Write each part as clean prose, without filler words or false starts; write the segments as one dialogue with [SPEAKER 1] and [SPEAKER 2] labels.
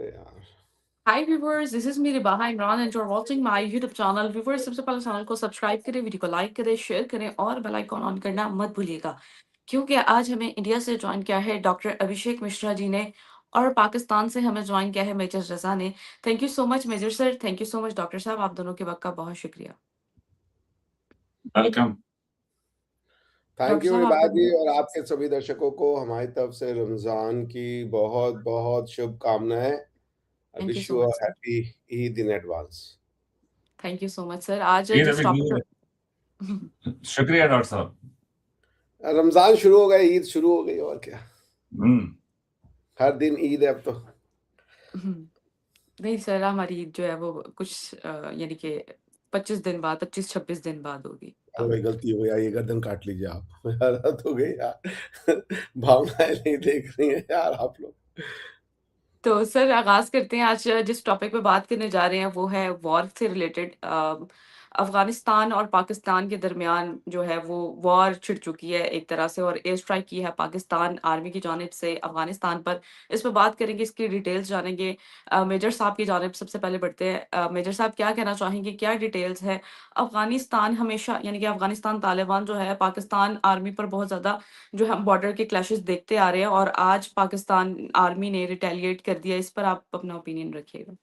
[SPEAKER 1] अबे यार।
[SPEAKER 2] Hi viewers, this is me Ribaha Imran and you're watching my YouTube channel. Viewers, सबसे पहले channel को सब्सक्राइब करें, वीडियो को लाइक करें, शेयर करें और बेल आइकॉन ऑन करना मत भूलिएगा, क्योंकि आज हमें इंडिया से ज्वाइन किया है डॉक्टर अभिषेक मिश्रा जी ने और पाकिस्तान से हमें ज्वाइन किया है मेजर रजा ने। Thank you so much major sir, thank you so much doctor साहब, आप दोनों के वक्त का बहुत शुक्रिया।
[SPEAKER 3] वेलकम।
[SPEAKER 1] थैंक
[SPEAKER 2] डॉक्टर
[SPEAKER 1] यू
[SPEAKER 2] साहब
[SPEAKER 1] विभा जी,
[SPEAKER 2] आप
[SPEAKER 1] और आपके सभी दर्शकों को हमारी तरफ से रमजान की बहुत बहुत शुभकामनाएं। आई
[SPEAKER 2] thank you
[SPEAKER 1] wish
[SPEAKER 2] so
[SPEAKER 1] you a
[SPEAKER 2] much sir.
[SPEAKER 1] Happy Eid in advance.
[SPEAKER 2] Thank you so much sir. आज
[SPEAKER 3] ईद
[SPEAKER 2] जिस टॉपिक
[SPEAKER 3] शुक्रिया डॉक्टर साहब।
[SPEAKER 1] रमजान शुरू हो गया, ईद शुरू हो गई, और क्या, हर दिन ईद है अब तो।
[SPEAKER 2] नहीं सर, हमारी ईद जो है वो कुछ यानी कि 25 दिन बाद, 25-26 दिन बाद होगी।
[SPEAKER 1] अरे भाई, गलती हो गई, ये गर्दन काट लीजिए आप। यार हद हो गई यार। भावनाएं नहीं देख रही हैं यार आप लोग।
[SPEAKER 2] तो सर आगाज करते हैं। आज जिस टॉपिक पे बात करने जा रहे हैं वो है वॉर से रिलेटेड। अफगानिस्तान और पाकिस्तान के दरमियान जो है वो वॉर छिड़ चुकी है एक तरह से, और एयर स्ट्राइक की है पाकिस्तान आर्मी की जानिब से अफगानिस्तान पर। इस पर बात करेंगे, इसकी डिटेल्स जानेंगे। मेजर साहब की जानिब सबसे पहले बढ़ते हैं। मेजर साहब क्या कहना चाहेंगे, क्या डिटेल्स है? अफगानिस्तान हमेशा यानी कि अफगानिस्तान तालिबान जो है पाकिस्तान आर्मी पर बहुत ज्यादा जो हम बॉर्डर के क्लैशेस देखते आ रहे हैं, और आज पाकिस्तान आर्मी ने रिटेलिएट कर दिया। इस पर आप अपना ओपिनियन रखिएगा।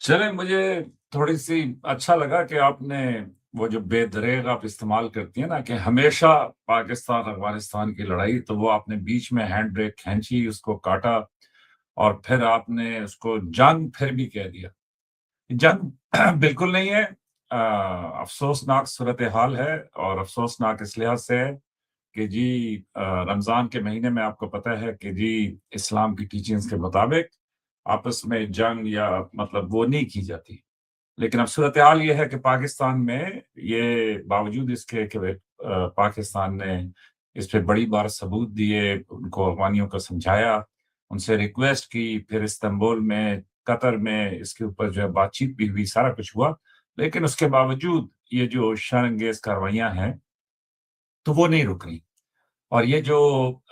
[SPEAKER 3] चले, मुझे थोड़ी सी अच्छा लगा कि आपने वो जो बेदरेग आप इस्तेमाल करती है ना कि हमेशा पाकिस्तान अफगानिस्तान की लड़ाई, तो वो आपने बीच में हैंड ब्रेक खींची, उसको काटा और फिर आपने उसको जंग फिर भी कह दिया। जंग बिल्कुल नहीं है। अफसोसनाक सूरत हाल है, और अफसोसनाक इस लिहाज से है कि जी रमजान के महीने में आपको पता है कि जी इस्लाम की टीचिंग्स के मुताबिक आपस में जंग या मतलब वो नहीं की जाती। लेकिन अब सूरत हाल ये है कि पाकिस्तान में ये बावजूद इसके कि पाकिस्तान ने इस पे बड़ी बार सबूत दिए, उनको अफगानियों को समझाया, उनसे रिक्वेस्ट की, फिर इस्तांबुल में, कतर में इसके ऊपर जो है बातचीत भी हुई, सारा कुछ हुआ, लेकिन उसके बावजूद ये जो शर्मअंगेज कार्रवाइयां हैं तो वो नहीं रुक रही। और ये जो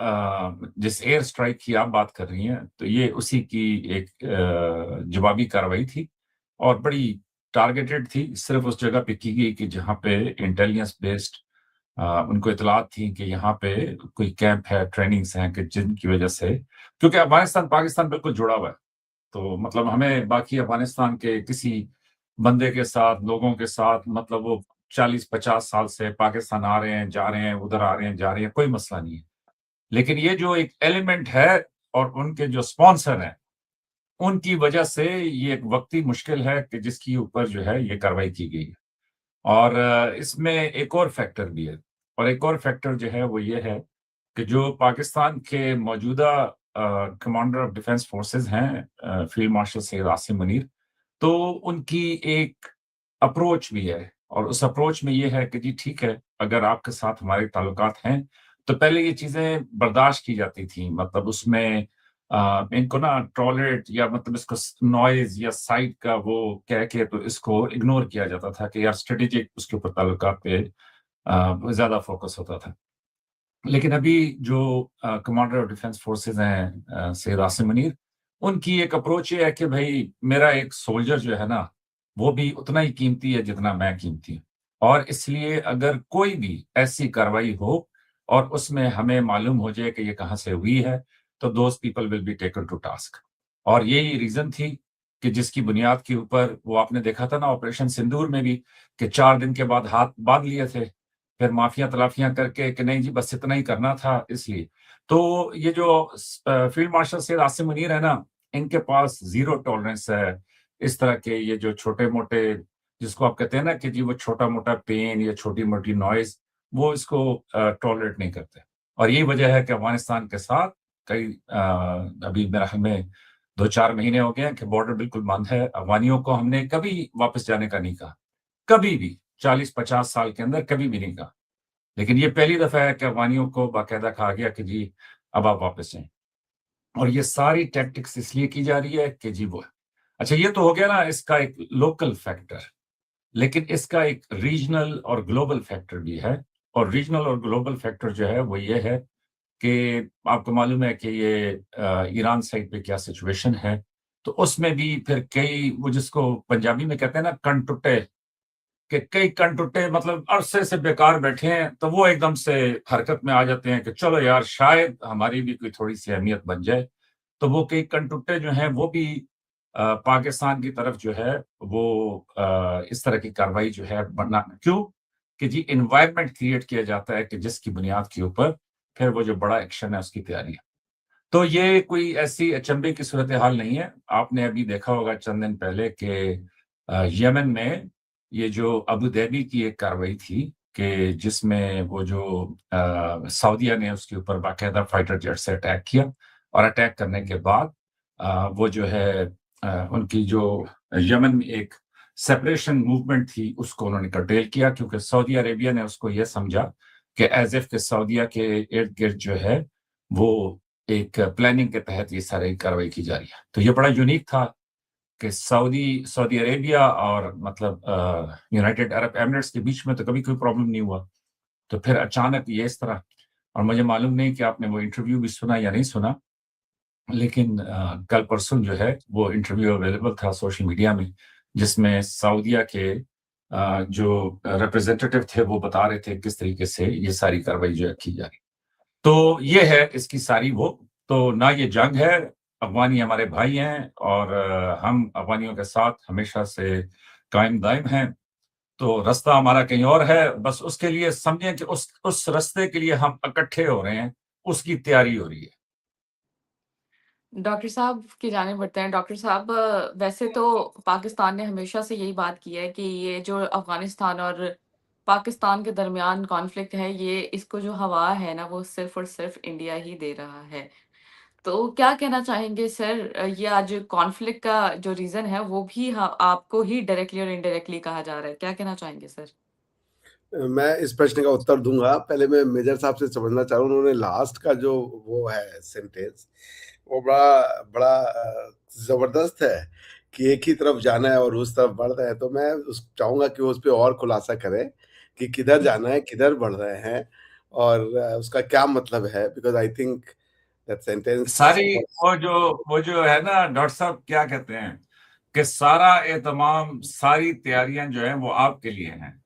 [SPEAKER 3] जिस एयर स्ट्राइक की आप बात कर रही हैं, तो ये उसी की एक जवाबी कार्रवाई थी, और बड़ी टारगेटेड थी। सिर्फ उस जगह पे की गई कि जहाँ पे इंटेलिजेंस बेस्ड उनको इतलात थी कि यहाँ पे कोई कैंप है, ट्रेनिंग्स हैं, कि जिनकी वजह से, क्योंकि अफगानिस्तान पाकिस्तान बिल्कुल जुड़ा हुआ है, तो मतलब हमें बाकी अफगानिस्तान के किसी बंदे के साथ, लोगों के साथ, मतलब वो 40-50 साल से पाकिस्तान आ रहे हैं, जा रहे हैं, उधर आ रहे हैं, जा रहे हैं, कोई मसला नहीं है। लेकिन ये जो एक एलिमेंट है और उनके जो स्पॉन्सर हैं, उनकी वजह से ये एक वक्ती मुश्किल है कि जिसकी ऊपर जो है ये कार्रवाई की गई है। और इसमें एक और फैक्टर भी है, और एक और फैक्टर जो है वो ये है कि जो पाकिस्तान के मौजूदा कमांडर ऑफ डिफेंस फोर्सेस हैं, फील्ड मार्शल सैयद आसिम मुनीर, तो उनकी एक अप्रोच भी है, और उस अप्रोच में ये है कि जी ठीक है, अगर आपके साथ हमारे ताल्लुकात हैं, तो पहले ये चीजें बर्दाश्त की जाती थी, मतलब उसमें इनको ना टॉलरेट या मतलब इसको नॉइज या साइट का वो कह के तो इसको इग्नोर किया जाता था कि यार स्ट्रेटेजिक उसके ऊपर ताल्लुकात पे ज्यादा फोकस होता था। लेकिन अभी जो कमांडर ऑफ डिफेंस फोर्सेस हैं, सैयद आसिम मुनीर, उनकी एक अप्रोच ये है कि भाई मेरा एक सोल्जर जो है ना, वो भी उतना ही कीमती है जितना मैं कीमती हूँ, और इसलिए अगर कोई भी ऐसी कार्रवाई हो और उसमें हमें मालूम हो जाए कि ये कहाँ से हुई है, तो those people will be taken to task. और यही रीजन थी कि जिसकी बुनियाद के ऊपर वो आपने देखा था ना ऑपरेशन सिंदूर में भी, कि 4 दिन के बाद हाथ बांध लिए थे, फिर माफिया तलाफियां करके कि नहीं जी बस इतना ही करना था। इसलिए तो ये जो फील्ड मार्शल सैयद आसिम मुनीर है ना, इनके पास जीरो टॉलरेंस है इस तरह के ये जो छोटे मोटे, जिसको आप कहते हैं ना कि जी वो छोटा मोटा पेन या छोटी मोटी नॉइज, वो इसको टॉलरेट नहीं करते। और यही वजह है कि अफगानिस्तान के साथ कई अभी मेरा हमें 2-4 महीने हो गए हैं कि बॉर्डर बिल्कुल बंद है। अफगानियों को हमने कभी वापस जाने का नहीं कहा, कभी भी, 40-50 साल के अंदर कभी भी नहीं कहा। लेकिन ये पहली दफा है कि अफगानियों को बाकायदा कहा गया कि जी अब आप वापस जाएं। और ये सारी टैक्टिक्स इसलिए की जा रही है कि जी वो है। अच्छा, ये तो हो गया ना इसका एक लोकल फैक्टर, लेकिन इसका एक रीजनल और ग्लोबल फैक्टर भी है। और रीजनल और ग्लोबल फैक्टर जो है वो ये है कि आपको मालूम है कि ये ईरान साइड पे क्या सिचुएशन है, तो उसमें भी फिर कई वो जिसको पंजाबी में कहते हैं ना कन टुटे, कि कई कन टुटे मतलब अरसे से बेकार बैठे हैं, तो वो एकदम से हरकत में आ जाते हैं कि चलो यार शायद हमारी भी कोई थोड़ी-सी अहमियत बन जाए। तो वो कई कन टुटे जो हैं वो भी पाकिस्तान की तरफ जो है वो इस तरह की कार्रवाई जो है बना क्यों? कि जी एनवायरनमेंट क्रिएट किया जाता है कि जिसकी बुनियाद के ऊपर फिर वो जो बड़ा एक्शन है उसकी तैयारी है। तो ये कोई ऐसी अचंभे की सूरत-ए-हाल नहीं है। आपने अभी देखा होगा चंद दिन पहले कि यमन में ये जो अबू धाबी की एक कार्रवाई थी कि जिसमें वो जो सऊदीया ने उसके ऊपर बाकायदा फाइटर जेट से अटैक किया और अटैक करने के बाद वो जो है उनकी जो यमन में एक सेपरेशन मूवमेंट थी, उसको उन्होंने कर्टेल किया क्योंकि सऊदी अरेबिया ने उसको ये समझा कि एज़ इफ कि सऊदीया के इर्द-गिर्द जो है, वो एक प्लानिंग के तहत ये सारी कार्रवाई की जा रही है। तो ये बड़ा यूनिक था कि सऊदी अरेबिया और मतलब यूनाइटेड अरब एमिरेट्स के बीच में तो कभी कोई प्रॉब्लम नहीं हुआ। तो फिर अचानक ये इस तरह और मुझे मालूम नहीं कि आपने वो इंटरव्यू भी सुना या नहीं सुना, लेकिन कल परसों जो है वो इंटरव्यू अवेलेबल था सोशल मीडिया में, जिसमें सऊदीया के जो रिप्रेजेंटेटिव थे वो बता रहे थे किस तरीके से ये सारी कार्रवाई जो है की जा रही। तो ये है इसकी सारी वो, तो ना ये जंग है, अफ़गानी हमारे भाई हैं और हम अफ़गानियों के साथ हमेशा से कायम-दायम हैं। तो रास्ता हमारा कहीं और है, बस उसके लिए समझें कि उस रास्ते के लिए हम इकट्ठे हो रहे हैं, उसकी तैयारी हो रही है।
[SPEAKER 2] डॉक्टर साहब की जानिब बढ़ते हैं। डॉक्टर साहब वैसे तो पाकिस्तान ने हमेशा से यही बात की है कि ये जो अफ़गानिस्तान और पाकिस्तान के दरमियान कॉन्फ्लिक्ट है, ये इसको जो हवा है ना, वो सिर्फ़ और सिर्फ़ इंडिया ही दे रहा है। तो क्या कहना चाहेंगे सर ये आज कॉन्फ्लिक्ट का जो रीज़न है, वो भी ह आपको ही डायरेक्टली और इनडायरेक्टली कहा जा रहा है। क्या कहना चाहेंगे सर?
[SPEAKER 1] मैं इस प्रश्न का उत्तर दूँगा। पहले मैं मेजर साहब से समझना चाहूँ, उन्होंने लास्ट का जो वो है सेंटेंस, वो बड़ा बड़ा ज़बरदस्त है कि एक ही तरफ जाना है और उस तरफ बढ़ रहे हैं। तो मैं उस चाहूँगा कि वो उस पे और खुलासा करें कि किधर जाना है, किधर बढ़ रहे हैं और उसका क्या मतलब है? Because I think that sentence
[SPEAKER 3] सारी वो जो है ना डॉक्टर साहब क्या कहते हैं, कि सारा एहतमाम, सारी तैयारियाँ जो हैं वो आपके लिए हैं।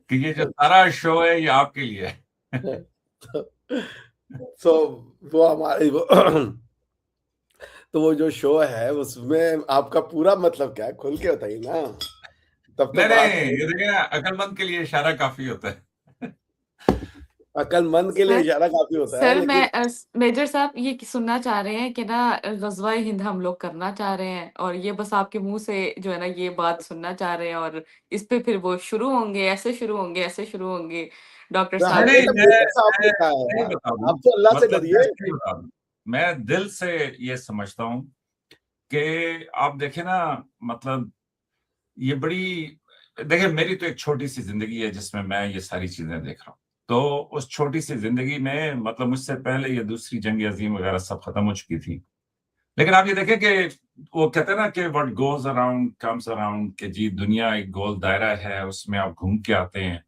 [SPEAKER 3] कि ये जो सारा शो है ये आपके लिए है।
[SPEAKER 1] सो वो हमारी वो तो वो जो शो है उसमें आपका पूरा मतलब क्या है? खुल के बताइए ना, तब तो
[SPEAKER 3] नहीं,
[SPEAKER 1] बड़ा
[SPEAKER 3] नहीं, ये देखिए ना अक्लमंद के लिए इशारा काफ़ी होता है।
[SPEAKER 1] अक्लमंद के लिए
[SPEAKER 2] सर
[SPEAKER 1] इशारा काफ़ी होता है,
[SPEAKER 2] सर मैं
[SPEAKER 1] लेकिन
[SPEAKER 2] मेजर साहब ये सुनना चाह रहे हैं कि ना ग़ज़वा-ए हिंद हम लोग करना चाह रहे हैं और ये बस आपके मुँह से जो है ना ये बात सुनना चाह रहे हैं और इस पे फिर वो शुरू होंगे, ऐसे शुरू होंगे, ऐसे शुरू होंगे डॉक्टर
[SPEAKER 1] तो
[SPEAKER 2] साहब
[SPEAKER 1] हमने
[SPEAKER 3] नहीं,
[SPEAKER 2] के।
[SPEAKER 1] तो
[SPEAKER 3] मैं
[SPEAKER 1] मेजर साहब
[SPEAKER 3] मैं
[SPEAKER 1] ने कहा है
[SPEAKER 3] सही
[SPEAKER 1] यार,
[SPEAKER 3] बता दूँ,
[SPEAKER 1] आप तो अल्लाह से
[SPEAKER 3] मतलब मैं
[SPEAKER 1] डरिए।
[SPEAKER 3] सही बता दूँ, मैं दिल से ये समझता हूँ कि आप देखें ना मतलब ये बड़ी देखिए मेरी तो एक छोटी-सी ज़िंदगी है जिसमें मैं ये सारी चीज़ें देख रहा हूँ। तो उस छोटी-सी ज़िंदगी में मतलब मुझसे पहले ये दूसरी जंग अज़ीम वग़ैरह सब खत्म हो चुकी थी। लेकिन आप ये देखें कि वो कहते हैं ना कि what goes around comes around कि जी दुनिया एक गोल दायरा है, उसमें आप घूम के आते हैं।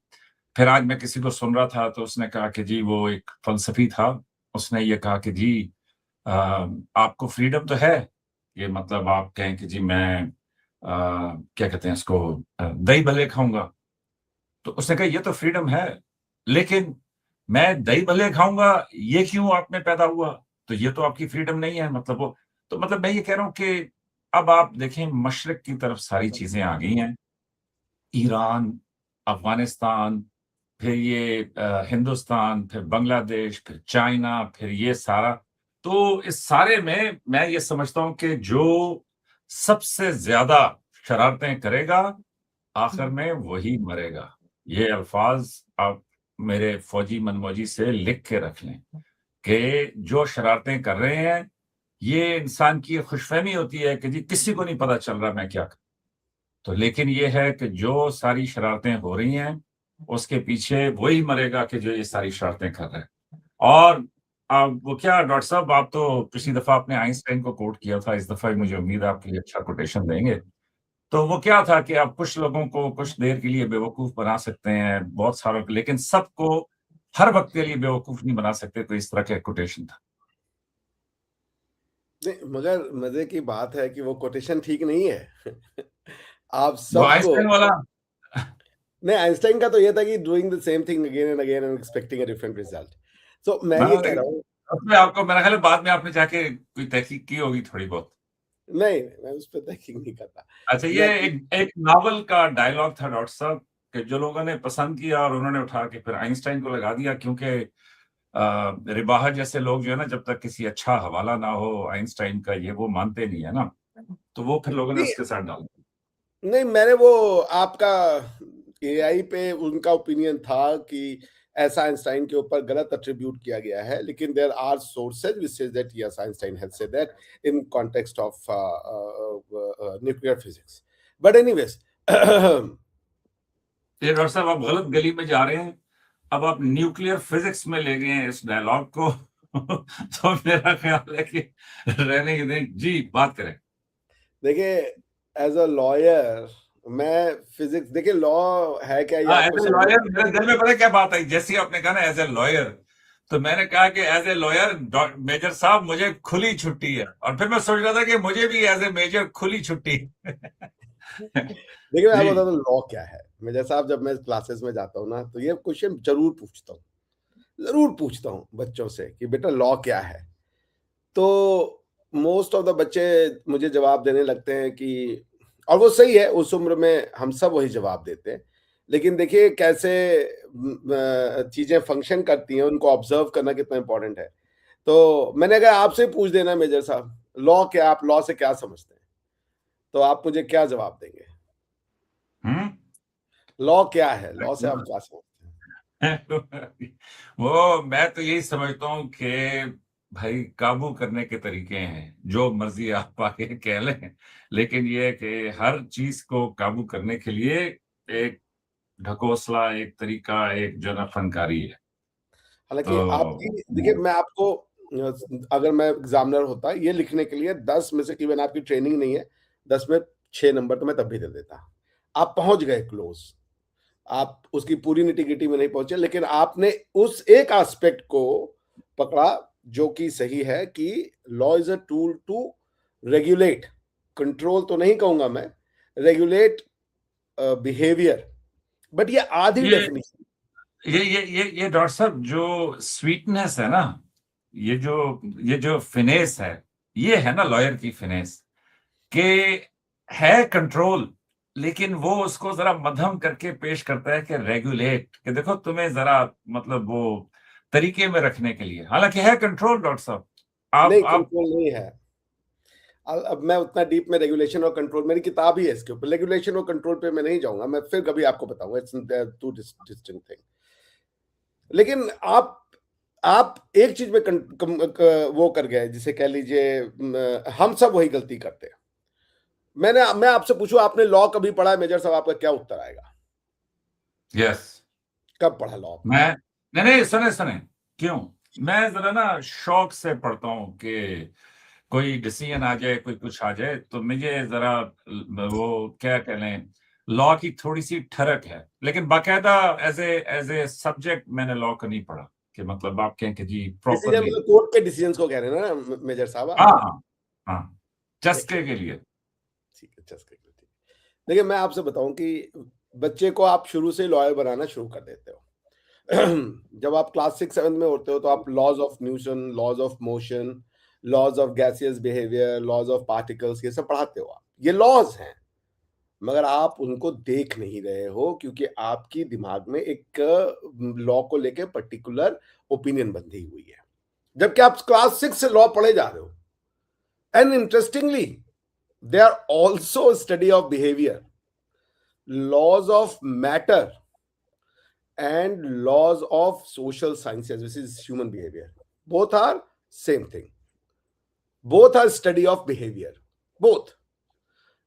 [SPEAKER 3] फिर आज मैं किसी को सुन रहा था तो उसने कहा कि जी वो एक फ़लसफ़ी था। उसने ये कहा कि जी अ, आपको फ्रीडम तो है, ये मतलब आप कहें कि जी मैं क्या कहते हैं इसको दही भल्ले खाऊँगा। तो उसने कहा ये तो फ्रीडम है, लेकिन मैं दही भल्ले खाऊँगा ये क्यों आप में पैदा हुआ? तो ये तो आपकी फ्रीडम नहीं है मतलब वो तो मतलब मैं ये कह रहा हूँ कि अब आप देखें मशरिक की तरफ सारी चीज़ें आ गई हैं। ईरान, अफ़गानिस्तान, फिर ये हिंदुस्तान, फिर बांग्लादेश, फिर चाइना, फिर ये सारा। तो इस सारे में मैं ये समझता हूँ कि जो सबसे ज़्यादा शरारतें करेगा, आखिर
[SPEAKER 2] हुँ।
[SPEAKER 3] में वही मरेगा। ये अल्फ़ाज़ आप मेरे फ़ौजी मनमौजी से लिख के रख लें कि जो शरारतें कर रहे हैं, ये इंसान की खुशफ़हमी होती है कि जी किसी को नहीं पता चल रहा मैं क्या तो लेकिन ये है कि जो सारी शरारतें हो रही हैं, उसके पीछे वही मरेगा कि जो ये सारी शरारतें कर रहा है। और वो क्या डॉक्टर साहब आप तो पिछली दफ़ा आपने आइंस्टाइन को कोट किया था, इस दफ़ा भी मुझे उम्मीद है आपके लिए अच्छा कोटेशन देंगे। तो वो क्या था कि आप कुछ लोगों को कुछ देर के लिए बेवकूफ बना सकते हैं, बहुत सारों को, लेकिन सबको हर वक्त के लिए बेवकूफ नहीं बना सकते। कोई इस तरह का कोटेशन था।
[SPEAKER 1] नहीं, मगर मजे की बात है कि वो कोटेशन ठीक नहीं है। आप
[SPEAKER 3] वो
[SPEAKER 1] सबको
[SPEAKER 3] आइंस्टाइन वाला।
[SPEAKER 1] नहीं, आइंस्टाइन का तो ये था कि doing the same thing again and again and expecting a different result. So मैं ये
[SPEAKER 3] हाँ,
[SPEAKER 1] कह रहा
[SPEAKER 3] लेकिन
[SPEAKER 1] हूँ,
[SPEAKER 3] उसमें आपको मेरा ख्याल है बाद में आपने जाके कोई तहकीक की होगी थोड़ी बहुत।
[SPEAKER 1] नहीं, मैं उस पर तहकीक नहीं करता।
[SPEAKER 3] अच्छा, ये
[SPEAKER 1] मैं
[SPEAKER 3] एक एक नॉवल का डायलॉग था डॉक्टर साहब, कि जो लोगों ने पसंद किया और उन्होंने उठा के फिर आइंस्टाइन को लगा दिया, क्योंकि रिबाहर जैसे लोग जो है ना, जब तक किसी अच्छा हवाला ना हो आइंस्टाइन का, ये वो मानते नहीं है ना, तो वो फिर लोगों ने
[SPEAKER 1] नहीं,
[SPEAKER 3] उसके साथ डाल दिया।
[SPEAKER 1] नहीं, मैंने वो आपका एआई पे उनका ओपिनियन था कि ऐसा आइंस्टाइन के ऊपर गलत अट्रीब्यूट किया गया है, लेकिन there are sources which says that yes Einstein has said that in context of nuclear physics. But anyways,
[SPEAKER 3] ये डॉक्टर साहब आप गलत गली में जा रहे हैं। अब आप न्यूक्लियर फिजिक्स में ले गए हैं इस डायलॉग को। तो मेरा ख्याल है कि रहने ही दें जी, बात करें।
[SPEAKER 1] देखिए, एज अ लॉयर मैं फिजिक्स, देखिए लॉ है क्या ये
[SPEAKER 3] हाँ,
[SPEAKER 1] आपको
[SPEAKER 3] एज ए
[SPEAKER 1] समझ
[SPEAKER 3] लॉयर मेरे दिल में पता है क्या बात आई, जैसे ही आपने कहा ना एज ए लॉयर, तो मैंने कहा कि एज ए लॉयर मेजर साहब मुझे खुली छुट्टी है, और फिर मैं सोच रहा था कि मुझे भी एज ए मेजर खुली छुट्टी।
[SPEAKER 1] देखिए मैं आपको
[SPEAKER 3] जी।
[SPEAKER 1] बताता हूँ लॉ क्या है। मेजर साहब, जब मैं क्लासेस में जाता हूँ ना, तो ये क्वेश्चन जरूर पूछता हूँ बच्चों से कि बेटा लॉ क्या है। तो मोस्ट ऑफ द बच्चे मुझे जवाब देने लगते हैं कि, और वो सही है, उस उम्र में हम सब वही जवाब देते हैं। लेकिन देखिए कैसे चीजें फंक्शन करती हैं, उनको ऑब्जर्व करना कितना इंपॉर्टेंट है। तो मैंने कहा आपसे पूछ देना मेजर साहब, लॉ क्या, आप लॉ से क्या समझते हैं, तो आप मुझे क्या जवाब देंगे?
[SPEAKER 3] हम्म।
[SPEAKER 1] लॉ क्या है, लॉ से आप क्या समझते हैं?
[SPEAKER 3] वो मैं तो यही समझता हूँ कि भाई काबू करने के तरीके हैं, जो मर्जी आप आके कह लें, लेकिन ये है कि हर चीज को काबू करने के लिए एक ढकोसला, एक तरीका, एक जो है ना फनकारी है।
[SPEAKER 1] हालांकि आपकी, देखिए
[SPEAKER 3] तो
[SPEAKER 1] मैं आपको अगर मैं एग्जामिनर होता, ये लिखने के लिए 10 में से, इवन आपकी ट्रेनिंग नहीं है, 10 में 6 नंबर तो मैं तब भी दे देता। आप पहुंच गए क्लोज, आप उसकी पूरी निटी-गिटी में नहीं पहुंचे, लेकिन आपने उस एक एस्पेक्ट को पकड़ा जो कि सही है कि law is a tool to regulate, control तो नहीं कहूंगा मैं, रेगुलेट बिहेवियर। बट ये आधी
[SPEAKER 3] ये
[SPEAKER 1] डेफिनेशन।
[SPEAKER 3] ये डॉक्टर साहब जो स्वीटनेस है ना, ये जो फिनेस है, ये है ना लॉयर की फिनेस, कि है कंट्रोल, लेकिन वो उसको जरा मध्यम करके पेश करता है कि रेगुलेट, कि देखो तुम्हें जरा मतलब वो तरीके में रखने के लिए, हालांकि है कंट्रोल डॉक्टर साहब।
[SPEAKER 1] नहीं,
[SPEAKER 3] आप
[SPEAKER 1] कंट्रोल नहीं है। अब मैं उतना डीप में रेगुलेशन और कंट्रोल, मेरी किताब ही है इसके ऊपर, रेगुलेशन और कंट्रोल पे मैं नहीं जाऊंगा, मैं फिर कभी आपको बताऊंगा, इट्स टू डिस्टिंक्ट थिंग। लेकिन आप एक चीज में वो कर गए, जिसे कह लीजिए हम सब वही गलती करते हैं। मैं आपसे पूछूं, आपने लॉ कभी पढ़ा है मेजर साहब, आपका क्या उत्तर आएगा?
[SPEAKER 3] यस।
[SPEAKER 1] कब पढ़ा लॉ आपने?
[SPEAKER 3] मैं नहीं नहीं, सुने सुने, क्यों, मैं जरा ना शौक से पढ़ता हूँ कि कोई डिसीजन आ जाए, कोई कुछ आ जाए, तो मुझे जरा वो क्या कह लें, लॉ की थोड़ी सी ठरक है, लेकिन बाकायदा एज ए सब्जेक्ट मैंने लॉ को नहीं पढ़ा, कि मतलब आप कहें कि जी
[SPEAKER 1] डिसीजन
[SPEAKER 3] प्रॉपरली।
[SPEAKER 1] मतलब कोर्ट के डिसीजन को कह रहे हैं ना मेजर साहब
[SPEAKER 3] हाँ
[SPEAKER 1] आप?
[SPEAKER 3] हाँ हाँ,
[SPEAKER 1] देखिए,
[SPEAKER 3] चस्के के लिए।
[SPEAKER 1] ठीक है, जस्ट ठीक है। देखिए मैं आपसे बताऊं कि बच्चे को आप शुरू से लॉयर बनाना शुरू कर देते हो। जब आप क्लास 6-7 में होते हो, तो आप laws of Newton, laws of motion, laws of gaseous behaviour, laws of particles, ये सब पढ़ाते हो आप। ये लॉज हैं, मगर आप उनको देख नहीं रहे हो, क्योंकि आपकी दिमाग में एक लॉ को लेके पर्टिकुलर ओपिनियन बंधी हुई है, जबकि आप क्लास 6 से लॉ पढ़े जा रहे हो। And interestingly, they are also study of behaviour, laws of matter and laws of social sciences, which is human behavior. Both are same thing. Both are study of behavior. Both.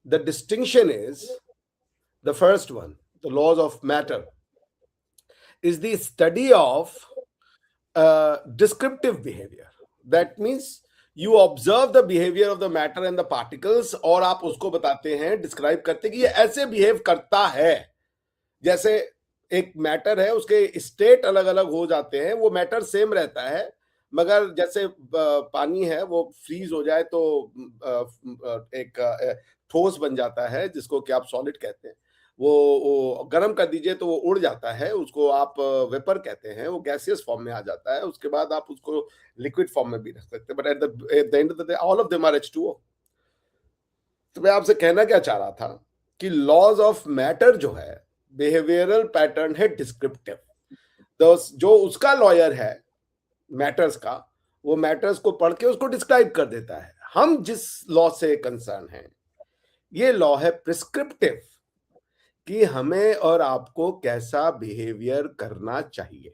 [SPEAKER 1] The distinction is the first one, the laws of matter, is the study of descriptive behavior. That means you observe the behaviour of the matter and the particles, और आप उसको बताते हैं, describe करते हैं कि ये ऐसे बिहेव करता है। जैसे एक मैटर है, उसके स्टेट अलग अलग हो जाते हैं, वो मैटर सेम रहता है, मगर जैसे पानी है वो फ्रीज हो जाए तो एक ठोस बन जाता है, जिसको कि आप सॉलिड कहते हैं। वो गर्म कर दीजिए तो वो उड़ जाता है, उसको आप वेपर कहते हैं, वो गैसियस फॉर्म में आ जाता है। उसके बाद आप उसको लिक्विड फॉर्म में भी रख सकते हैं, but at the end of the day all of them are H2O। तो मैं आपसे कहना क्या चाह रहा था कि लॉज ऑफ मैटर जो है, बिहेवियरल पैटर्न है डिस्क्रिप्टिव। तो जो उसका लॉयर है मैटर्स का, वो मैटर्स को पढ़ के उसको डिस्क्राइब कर देता है। हम जिस लॉ से कंसर्न है, ये लॉ है प्रिस्क्रिप्टिव, कि हमें और आपको कैसा बिहेवियर करना चाहिए।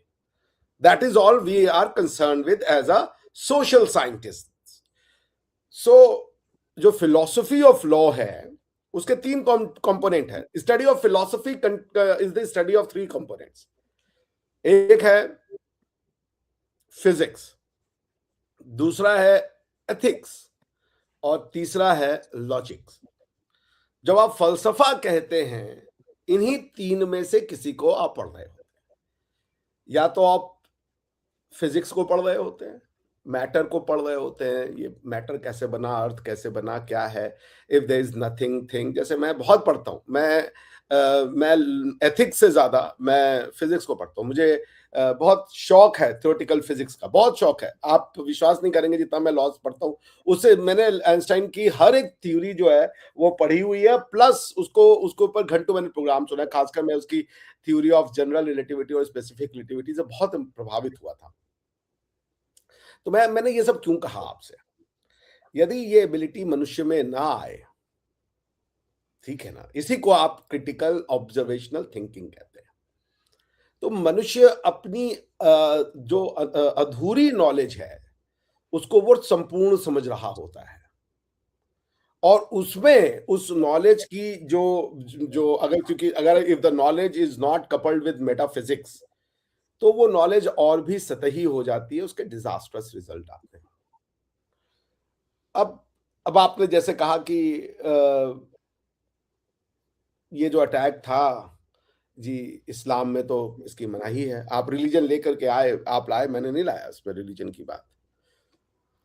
[SPEAKER 1] That is all we are concern with as a social scientist. So जो फिलॉसफी ऑफ लॉ है, उसके 3 कंपोनेंट है। Study of philosophy is the study of 3 components. एक है फिजिक्स, दूसरा है एथिक्स, और तीसरा है लॉजिक्स। जब आप फलसफा कहते हैं, इन्हीं 3 में से किसी को आप पढ़ रहे हो। या तो आप फिजिक्स को पढ़ रहे होते हैं, मैटर को पढ़ रहे होते हैं, ये मैटर कैसे बना, अर्थ कैसे बना, क्या है, if there is nothing thing. जैसे मैं बहुत पढ़ता हूँ, मैं एथिक्स से ज्यादा मैं फिजिक्स को पढ़ता हूँ। मुझे बहुत शौक है थ्योरेटिकल फिजिक्स का, बहुत शौक है। आप विश्वास नहीं करेंगे, जितना मैं लॉज पढ़ता हूँ उससे मैंने आइंस्टाइन की हर एक थ्योरी जो है वो पढ़ी हुई है, प्लस उसको ऊपर घंटों मैंने प्रोग्राम सुना है। खासकर मैं उसकी थ्योरी ऑफ जनरल रिलेटिविटी और स्पेसिफिक रिलेटिविटी से बहुत प्रभावित हुआ था। तो मैंने ये सब क्यों कहा आपसे? यदि ये एबिलिटी मनुष्य में ना आए, ठीक है ना, इसी को आप क्रिटिकल ऑब्जर्वेशनल थिंकिंग कहते हैं। तो मनुष्य अपनी जो अधूरी नॉलेज है उसको वो संपूर्ण समझ रहा होता है, और उसमें उस नॉलेज की जो जो अगर क्योंकि अगर if the knowledge is not coupled with metaphysics, तो वो नॉलेज और भी सतही हो जाती है, उसके डिजास्ट्रस रिजल्ट आते हैं। अब आपने जैसे कहा कि ये जो अटैक था जी, इस्लाम में तो इसकी मनाही है। आप रिलीजन लेकर के आए, आप लाए, मैंने नहीं लाया उसमें रिलीजन की बात।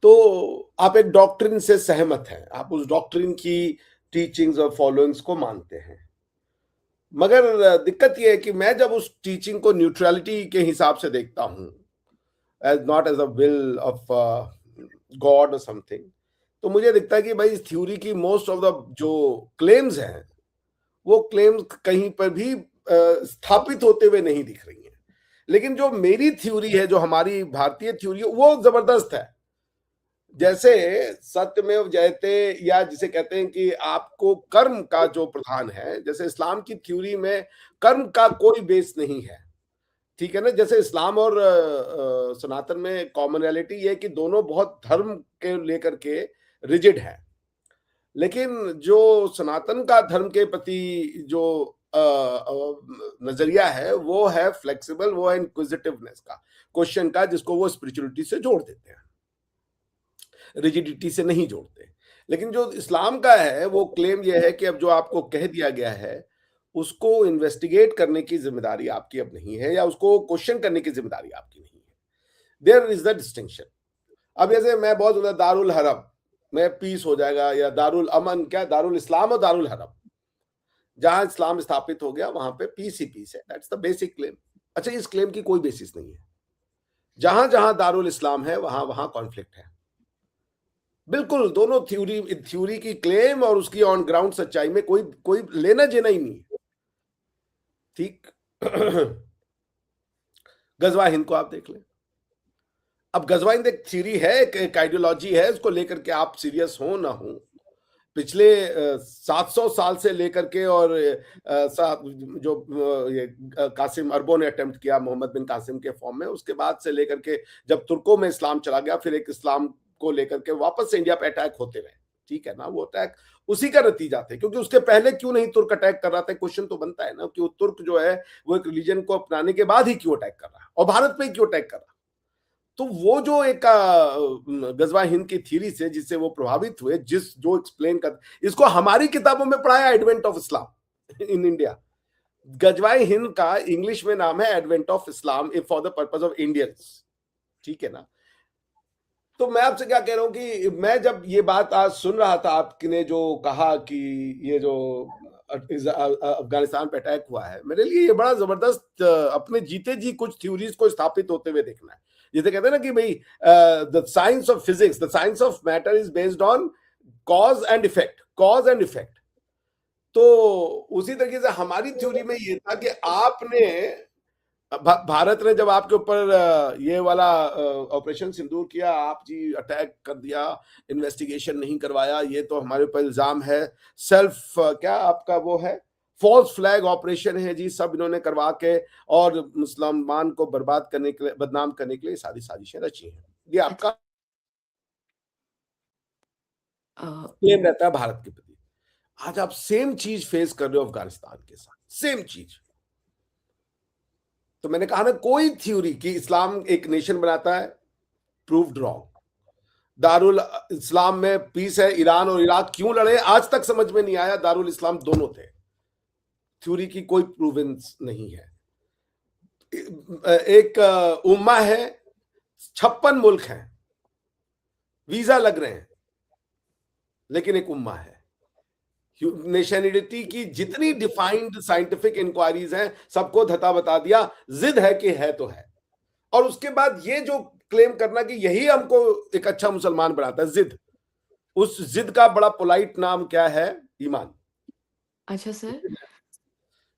[SPEAKER 1] तो आप एक डॉक्ट्रिन से सहमत हैं, आप उस डॉक्ट्रिन की टीचिंग्स और फॉलोइंग्स को मानते हैं, मगर दिक्कत यह है कि मैं जब उस टीचिंग को न्यूट्रलिटी के हिसाब से देखता हूं, as not as a will of God और समथिंग, तो मुझे दिखता है कि भाई इस थ्योरी की मोस्ट ऑफ द जो क्लेम्स हैं, वो क्लेम्स कहीं पर भी स्थापित होते हुए नहीं दिख रही हैं। लेकिन जो मेरी थ्योरी है, जो हमारी भारतीय थ्योरी है, वो जबरदस्त है। जैसे सत्यमेव जयते, या जिसे कहते हैं कि आपको कर्म का जो प्रधान है, जैसे इस्लाम की थ्योरी में कर्म का कोई बेस नहीं है, ठीक है ना। जैसे इस्लाम और सनातन में कॉमनैलिटी ये है कि दोनों बहुत धर्म के लेकर के रिजिड है, लेकिन जो सनातन का धर्म के प्रति जो नजरिया है वो है फ्लेक्सिबल, वो है इंक्विजिटिवनेस का, क्वेश्चन का, जिसको वो स्पिरिचुअलिटी से जोड़ देते हैं, रिजिडिटी से नहीं जोड़ते। लेकिन जो इस्लाम का है वो क्लेम ये है कि अब जो आपको कह दिया गया है उसको इन्वेस्टिगेट करने की जिम्मेदारी आपकी अब नहीं है, या उसको क्वेश्चन करने की जिम्मेदारी आपकी नहीं है। There is the distinction. अब जैसे मैं बहुत ज्यादा दारुल हरम में पीस हो जाएगा, या दारुल अमन, क्या दारुल इस्लाम और दारुल हरम, जहां इस्लाम स्थापित हो गया वहां पे पीस ही पीस है, दैट्स द बेसिक क्लेम। अच्छा, इस क्लेम की कोई बेसिस नहीं है। जहां जहां दारुल इस्लाम है वहां वहां कॉन्फ्लिक्ट है। बिल्कुल, दोनों थ्योरी की क्लेम और उसकी ऑन ग्राउंड सच्चाई में कोई कोई लेना देना ही नहीं है, ठीक। गजवा हिंद को आप देख लें। अब गजवा हिंद एक थ्योरी है, एक आइडियोलॉजी है, उसको लेकर के आप सीरियस हो ना हो, पिछले 700 साल से लेकर के, और जो ये कासिम अरबों ने अटेम्प्ट किया मोहम्मद बिन कासिम के फॉर्म में, उसके बाद से लेकर के जब तुर्कों में इस्लाम चला गया, फिर एक इस्लाम को लेकर के वापस से इंडिया पे अटैक होते रहे, ठीक है ना। वो अटैक उसी का नतीजा थे, क्योंकि उसके पहले क्यों नहीं तुर्क अटैक कर रहा था, क्वेश्चन तो बनता है ना कि वो तुर्क जो है वो एक रिलीजन को अपनाने के बाद ही क्यों अटैक कर रहा है, और भारत पे ही क्यों अटैक कर रहा है। तो वो जो एक गजवा हिंद की थ्योरी से जिससे वो प्रभावित हुए, जो एक्सप्लेन कर, इसको हमारी किताबों में पढ़ाया advent of Islam in India. गजवाए हिंद का इंग्लिश में नाम है advent of Islam for the purpose of Indians, ठीक है ना। तो मैं आपसे क्या कह रहा हूं कि मैं जब ये बात आज सुन रहा था, आपने जो कहा कि ये जो अफगानिस्तान पे अटैक हुआ है, मेरे लिए ये बड़ा जबरदस्त अपने जीते जी कुछ थ्योरीज को स्थापित होते हुए देखना है। जैसे कहते हैं ना कि भाई the science of physics, the science of matter is based on cause and effect, cause and effect. तो उसी तरीके से हमारी थ्योरी में ये था कि आपने भारत ने जब आपके ऊपर ये वाला ऑपरेशन सिंदूर किया, आप जी अटैक कर दिया, इन्वेस्टिगेशन नहीं करवाया, ये तो हमारे ऊपर इल्जाम है, सेल्फ क्या आपका वो है, फॉल्स फ्लैग ऑपरेशन है जी, सब इन्होंने करवा के और मुसलमान को बर्बाद करने के लिए, बदनाम करने के लिए सारी साजिशें रची हैं। ये आपका क्लेम रहता है भारत के प्रति। आज आप सेम चीज फेस कर रहे हो अफगानिस्तान के साथ, सेम चीज। तो मैंने कहा ना, कोई थ्योरी कि इस्लाम एक नेशन बनाता है, प्रूव्ड रॉन्ग। दारुल इस्लाम में पीस है, ईरान और इराक क्यों लड़े आज तक समझ में नहीं आया, दारुल इस्लाम दोनों थे। थ्योरी की कोई प्रूवेंस नहीं है। एक उम्मा है, 56 मुल्क हैं, वीजा लग रहे हैं, लेकिन एक उम्मा है। नेशनलिटी की जितनी डिफाइंड साइंटिफिक इंक्वायरीज हैं, सबको धता बता दिया, जिद है कि है तो है। और उसके बाद ये जो क्लेम करना कि यही हमको एक अच्छा मुसलमान बनाता है, जिद, उस जिद का बड़ा पोलाइट नाम क्या है, ईमान।
[SPEAKER 2] अच्छा सर।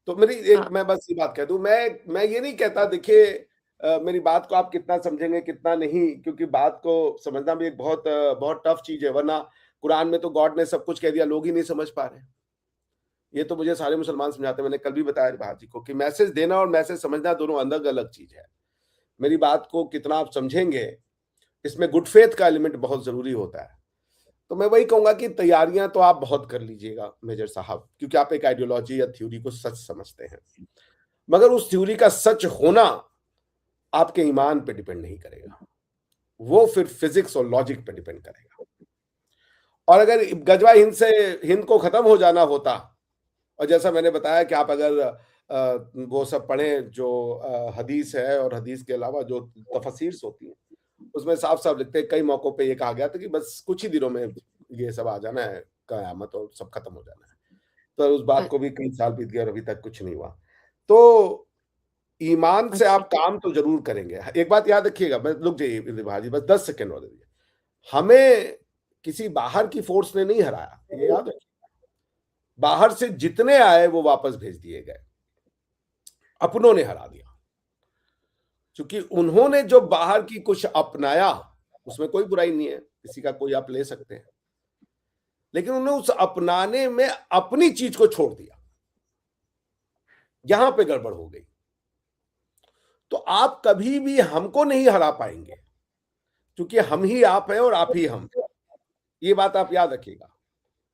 [SPEAKER 1] तो मेरी एक, मैं बस ये बात कह दूं, मैं ये नहीं कहता, देखिए मेरी बात को आप कितना समझेंगे कितना नहीं, क्योंकि बात को समझना भी एक बहुत बहुत टफ चीज है, वरना कुरान में तो गॉड ने सब कुछ कह दिया, लोग ही नहीं समझ पा रहे। ये तो मुझे सारे मुसलमान समझाते हैं, मैंने कल भी बताया भाजी को कि मैसेज देना और मैसेज समझना दोनों अलग अलग चीज है। मेरी बात को कितना आप समझेंगे, इसमें गुड फेथ का एलिमेंट बहुत जरूरी होता है। तो मैं वही कहूंगा कि तैयारियां तो आप बहुत कर लीजिएगा मेजर साहब, क्योंकि आप एक आइडियोलॉजी या थ्योरी को सच समझते हैं, मगर उस थ्योरी का सच होना आपके ईमान पे डिपेंड नहीं करेगा, वो फिर फिजिक्स और लॉजिक पे डिपेंड करेगा। और अगर गजवा हिंद से हिंद को खत्म हो जाना होता, और जैसा मैंने बताया कि आप अगर वो सब पढ़ें जो हदीस है, और हदीस के अलावा जो तफसीर होती है, उसमें साफ साफ लिखते हैं, कई मौकों पे ये कहा गया था कि बस कुछ ही दिनों में ये सब आ जाना है, कयामत और सब खत्म हो जाना है। तो उस बात को भी कई साल बीत गए और अभी तक कुछ नहीं हुआ। तो ईमान से आप काम तो जरूर करेंगे। एक बात याद रखिएगा, मैं रुक जाइए भाजी, बस 10 सेकेंड और दीजिए, हमें किसी बाहर की फोर्स ने नहीं हराया, ये याद रखिए। बाहर से जितने आए वो वापस भेज दिए गए, अपनों ने हरा दिया, क्योंकि उन्होंने जो बाहर की कुछ अपनाया, उसमें कोई बुराई नहीं है, किसी का कोई आप ले सकते हैं, लेकिन उन्होंने उस अपनाने में अपनी चीज को छोड़ दिया, यहां पे गड़बड़ हो गई। तो आप कभी भी हमको नहीं हरा पाएंगे, क्योंकि हम ही आप हैं और आप ही हम, ये बात आप याद रखिएगा।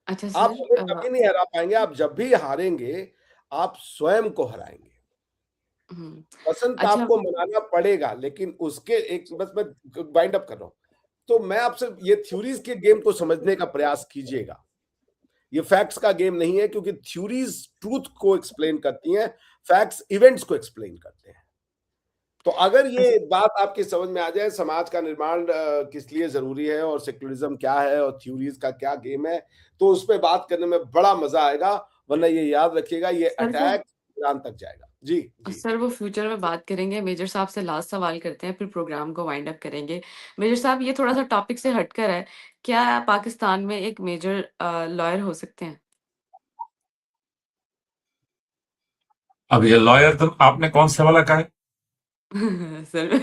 [SPEAKER 2] अच्छा
[SPEAKER 1] आप
[SPEAKER 2] सर।
[SPEAKER 1] हमें कभी नहीं हरा पाएंगे, आप जब भी हारेंगे आप स्वयं को हराएंगे। बसंत
[SPEAKER 2] अच्छा।
[SPEAKER 1] आपको मनाना पड़ेगा, लेकिन उसके एक, बस मैं वाइंड अप कर रहा हूं, तो मैं आपसे ये थ्योरीज के गेम को समझने का प्रयास कीजिएगा। ये फैक्ट्स का गेम नहीं है, क्योंकि थ्योरीज ट्रूथ को एक्सप्लेन करती हैं, फैक्ट्स इवेंट्स को एक्सप्लेन करते हैं। तो अगर ये बात आपकी समझ में आ जाए, समाज का निर्माण किस लिए जरूरी है और सेक्युलरिज्म क्या है और थ्योरीज का क्या गेम है, तो उस पर बात करने में बड़ा मजा आएगा। वरना ये याद रखिएगा, ये अटैक ईरान तक जाएगा। जी जी
[SPEAKER 2] सर वो फ्यूचर में बात करेंगे। मेजर साहब से लास्ट सवाल करते हैं, फिर प्रोग्राम को वाइंड अप करेंगे। मेजर साहब, ये थोड़ा सा टॉपिक से हटकर है, क्या पाकिस्तान में एक मेजर लॉयर हो सकते हैं?
[SPEAKER 3] अब ये लॉयर तो आपने कौन सा वाला कहा है?
[SPEAKER 2] सर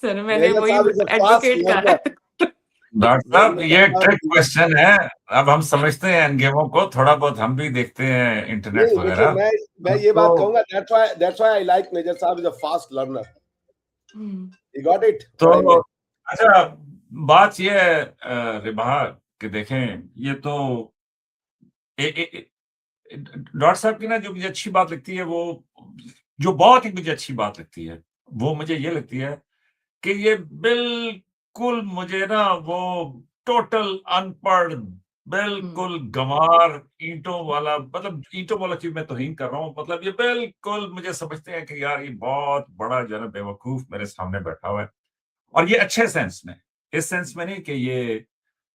[SPEAKER 2] सर मैंने
[SPEAKER 1] मेजर
[SPEAKER 2] वही
[SPEAKER 1] साहब इज अ फास्ट
[SPEAKER 2] एडवोकेट कहा
[SPEAKER 1] लर्नर।
[SPEAKER 2] है।
[SPEAKER 3] डॉक्टर साहब, ये ट्रिक क्वेश्चन है। अब हम समझते हैं इन गेमों को, थोड़ा बहुत हम भी देखते हैं इंटरनेट
[SPEAKER 1] नहीं, देखिए
[SPEAKER 3] वगैरह।
[SPEAKER 1] मैं ये बात
[SPEAKER 3] तो
[SPEAKER 1] कहूंगा, that's why I like major साहब is a fast learner. He got it.
[SPEAKER 3] तो अच्छा, बात ये है रिबहा कि देखें, ये तो डॉक्टर साहब की ना जो मुझे अच्छी बात लगती है, वो जो बहुत ही मुझे अच्छी बात लगती है, वो मुझे ये लगती है कि ये बिल्कुल मुझे ना वो टोटल अनपढ़,
[SPEAKER 2] हुँ।
[SPEAKER 3] बिल्कुल गँवार, ईंटों वाला, मतलब ईंटों वाला चीज़ मैं तौहीन कर रहा हूँ, मतलब ये बिल्कुल मुझे समझते हैं कि यार ये बहुत बड़ा जो है ना बेवकूफ़ मेरे सामने बैठा हुआ है। और ये अच्छे सेंस में, इस सेंस में नहीं कि ये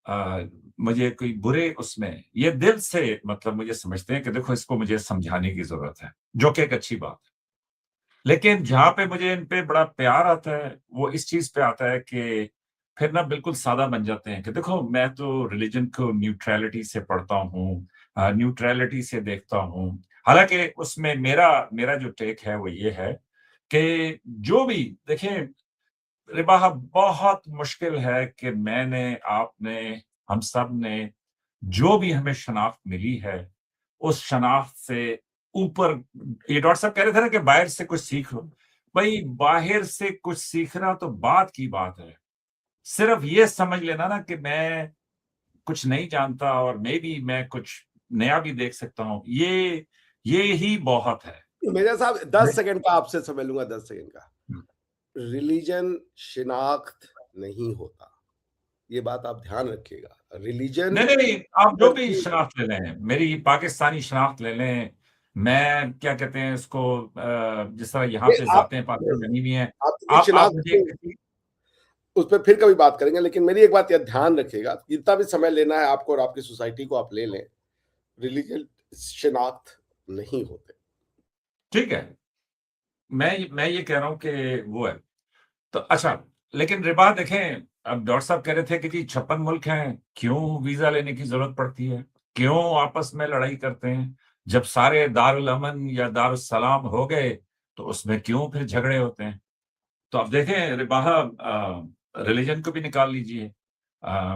[SPEAKER 3] अ, मुझे कोई बुरे उसमें, ये दिल से मतलब मुझे समझते हैं कि देखो इसको मुझे समझाने की ज़रूरत है, जो कि एक अच्छी बात है। लेकिन जहाँ पे मुझे इन पे बड़ा प्यार आता है, वो इस चीज़ पे आता है कि फिर ना बिल्कुल सादा बन जाते हैं कि देखो मैं तो रिलिजन को न्यूट्रैलिटी से पढ़ता हूँ, न्यूट्रैलिटी से देखता हूँ। हालाँकि उसमें मेरा मेरा जो टेक है वो ये है कि जो भी देखिए रिबाह बहुत मुश्किल है कि मैंने, आपने, हम सब ने जो भी हमें शनाख्त मिली है, उस शनाख्त से ऊपर, ये डॉक्टर साहब कह रहे थे ना कि बाहर से कुछ सीख लो। भई बाहर से कुछ सीखना तो बाद की बात है। सिर्फ़ ये समझ लेना ना कि मैं कुछ नहीं जानता और मेबी मैं कुछ नया भी देख सकता हूँ, ये ही बहुत है।
[SPEAKER 1] मेजर साहब 10 सेकंड का आपसे समय लूँगा, 10 सेकंड का।
[SPEAKER 3] हुँ।
[SPEAKER 1] रिलीजन शिनाख्त नहीं होता, ये बात आप ध्यान रखिएगा। रिलीजन
[SPEAKER 3] नहीं, नहीं, नहीं, आप जो भी
[SPEAKER 1] व्यक्ति
[SPEAKER 3] शनाख्त ले लें, मेरी पाकिस्तानी शनाख्त ले लें, मैं क्या कहते हैं उसको जिस तरह यहाँ
[SPEAKER 1] ये
[SPEAKER 3] पे
[SPEAKER 1] आप
[SPEAKER 3] ज़ातें पातें बनी हुई हैं,
[SPEAKER 1] आपकी
[SPEAKER 3] आप
[SPEAKER 1] शिनाख्त
[SPEAKER 3] मुझे
[SPEAKER 1] को
[SPEAKER 3] किसी
[SPEAKER 1] उस पे फिर कभी बात करेंगे, लेकिन मेरी एक बात, ये ध्यान रखिएगा, जितना भी समय लेना है आपको और आपकी सोसाइटी को आप ले लें, रिलीजन शिनाख्त नहीं होते।
[SPEAKER 3] ठीक है, मैं ये कह रहा हूँ कि वो है। तो अच्छा, लेकिन रिबा देखें, अब डॉक्टर साहब कह रहे थे कि जी 56 मुल्क हैं, क्यों वीज़ा लेने की ज़रूरत पड़ती है? क्यों आपस में लड़ाई करते हैं? जब सारे दारुल अमन या दारुस्सलाम हो गए, तो उसमें क्यों फिर झगड़े होते हैं? तो अब देखें रिबाहा रिलिजन को भी निकाल लीजिए।